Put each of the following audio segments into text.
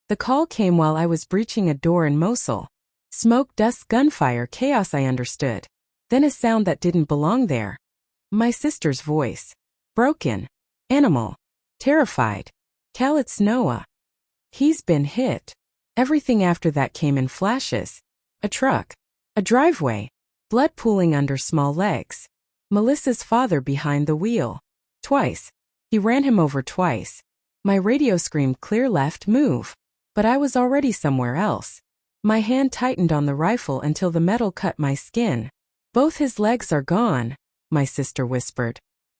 The call came while I was breaching a door in Mosul. Smoke, dust, gunfire, chaos, I understood. Then a sound that didn't belong there. My sister's voice. Broken. Animal. Terrified. Cal, it's Noah. He's been hit. Everything after that came in flashes. A truck. A driveway. Blood pooling under small legs. Melissa's father behind the wheel. Twice. He ran him over twice. My radio screamed clear left, move. But I was already somewhere else. My hand tightened on the rifle until the metal cut my skin. Both his legs are gone, my sister whispered.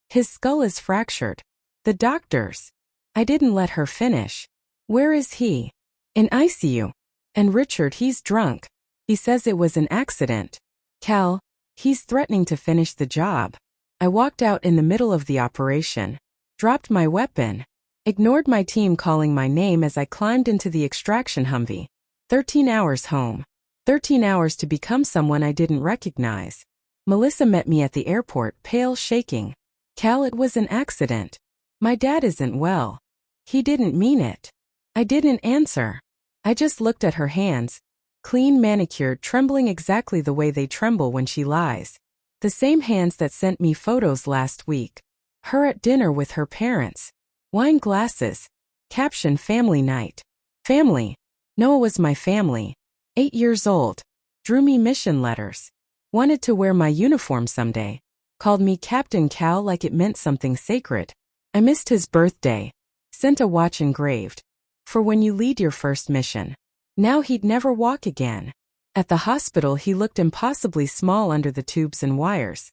His skull is fractured. The doctors. I didn't let her finish. Where is he? In ICU. And Richard, he's drunk. He says it was an accident. Cal, he's threatening to finish the job. I walked out in the middle of the operation. Dropped my weapon. Ignored my team calling my name as I climbed into the extraction Humvee. 13 hours home. 13 hours to become someone I didn't recognize. Melissa met me at the airport, pale, shaking. Cal, it was an accident. My dad isn't well. He didn't mean it. I didn't answer. I just looked at her hands. Clean, manicured, trembling exactly the way they tremble when she lies. The same hands that sent me photos last week. Her at dinner with her parents. Wine glasses. Caption, family night. Family. Noah was my family. 8 years old. Drew me mission letters. Wanted to wear my uniform someday. Called me Captain Cal like it meant something sacred. I missed his birthday. Sent a watch engraved. For when you lead your first mission. Now he'd never walk again. At the hospital he looked impossibly small under the tubes and wires.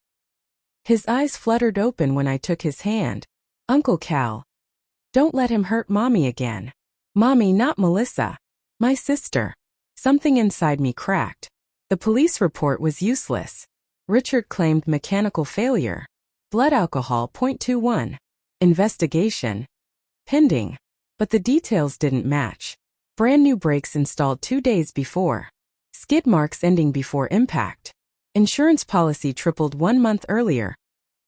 His eyes fluttered open when I took his hand. Uncle Cal. Don't let him hurt Mommy again. Mommy, not Melissa. My sister. Something inside me cracked. The police report was useless. Richard claimed mechanical failure. Blood alcohol 0.21. Investigation. Pending. But the details didn't match. Brand new brakes installed 2 days before. Skid marks ending before impact. Insurance policy tripled 1 month earlier.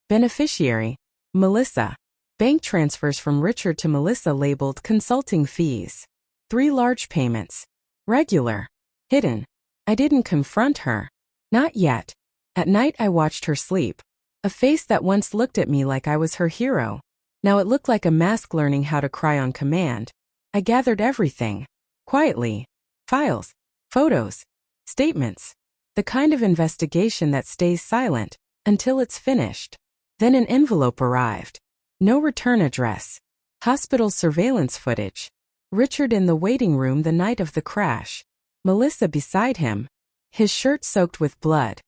Beneficiary. Melissa. Bank transfers from Richard to Melissa labeled consulting fees. 3 large payments. Regular. Hidden. I didn't confront her. Not yet. At night I watched her sleep. A face that once looked at me like I was her hero. Now it looked like a mask learning how to cry on command. I gathered everything. Quietly. Files. Photos. Statements. The kind of investigation that stays silent until it's finished. Then an envelope arrived. No return address. Hospital surveillance footage. Richard in the waiting room the night of the crash. Melissa beside him. His shirt soaked with blood.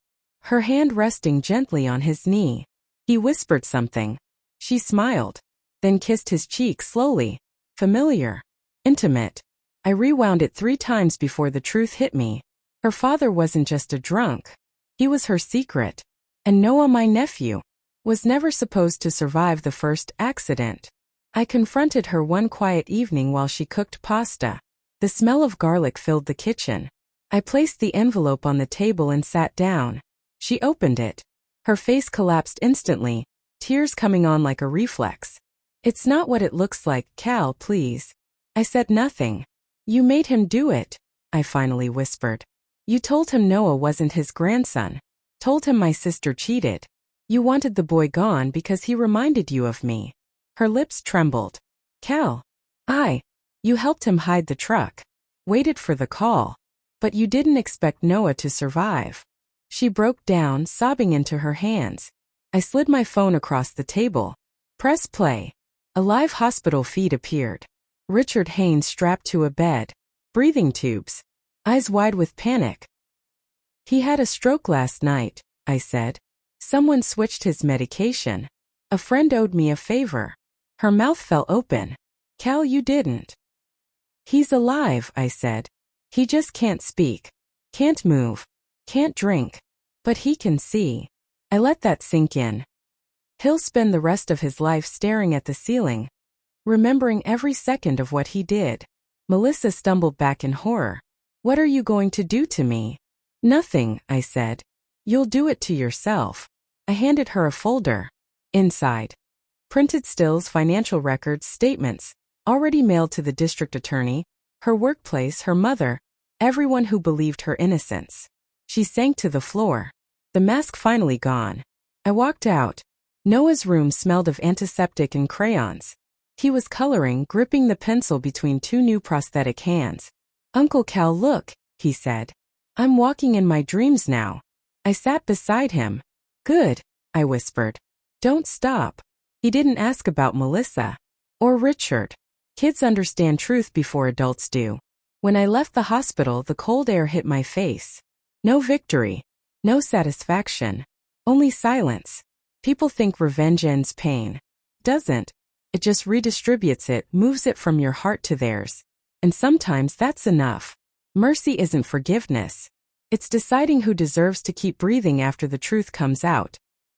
Her hand resting gently on his knee. He whispered something. She smiled. Then kissed his cheek slowly. Familiar. Intimate. I rewound it 3 times before the truth hit me. Her father wasn't just a drunk. He was her secret. And Noah, my nephew, was never supposed to survive the first accident. I confronted her one quiet evening while she cooked pasta. The smell of garlic filled the kitchen. I placed the envelope on the table and sat down. She opened it. Her face collapsed instantly, tears coming on like a reflex. It's not what it looks like, Cal, please. I said nothing. You made him do it, I finally whispered. You told him Noah wasn't his grandson. Told him my sister cheated. You wanted the boy gone because he reminded you of me. Her lips trembled. Cal. You helped him hide the truck. Waited for the call. But you didn't expect Noah to survive. She broke down, sobbing into her hands. I slid my phone across the table. Press play. A live hospital feed appeared. Richard Haynes strapped to a bed. Breathing tubes. Eyes wide with panic. He had a stroke last night, I said. Someone switched his medication. A friend owed me a favor. Her mouth fell open. Cal, you didn't. He's alive, I said. He just can't speak. Can't move. Can't drink. But he can see. I let that sink in. He'll spend the rest of his life staring at the ceiling, remembering every second of what he did. Melissa stumbled back in horror. What are you going to do to me? Nothing, I said. You'll do it to yourself. I handed her a folder. Inside. Printed stills, financial records, statements, already mailed to the district attorney, Her workplace, her mother, everyone who believed her innocence. She sank to the floor. The mask finally gone. I walked out. Noah's room smelled of antiseptic and crayons. He was coloring, gripping the pencil between two new prosthetic hands. "Uncle Cal, look," he said. "I'm walking in my dreams now." I sat beside him. "Good," I whispered. "Don't stop." He didn't ask about Melissa. Or Richard. Kids understand truth before adults do. When I left the hospital, the cold air hit my face. No victory. No satisfaction. Only silence. People think revenge ends pain. Doesn't. It just redistributes it, moves it from your heart to theirs. And sometimes that's enough. Mercy isn't forgiveness. It's deciding who deserves to keep breathing after the truth comes out.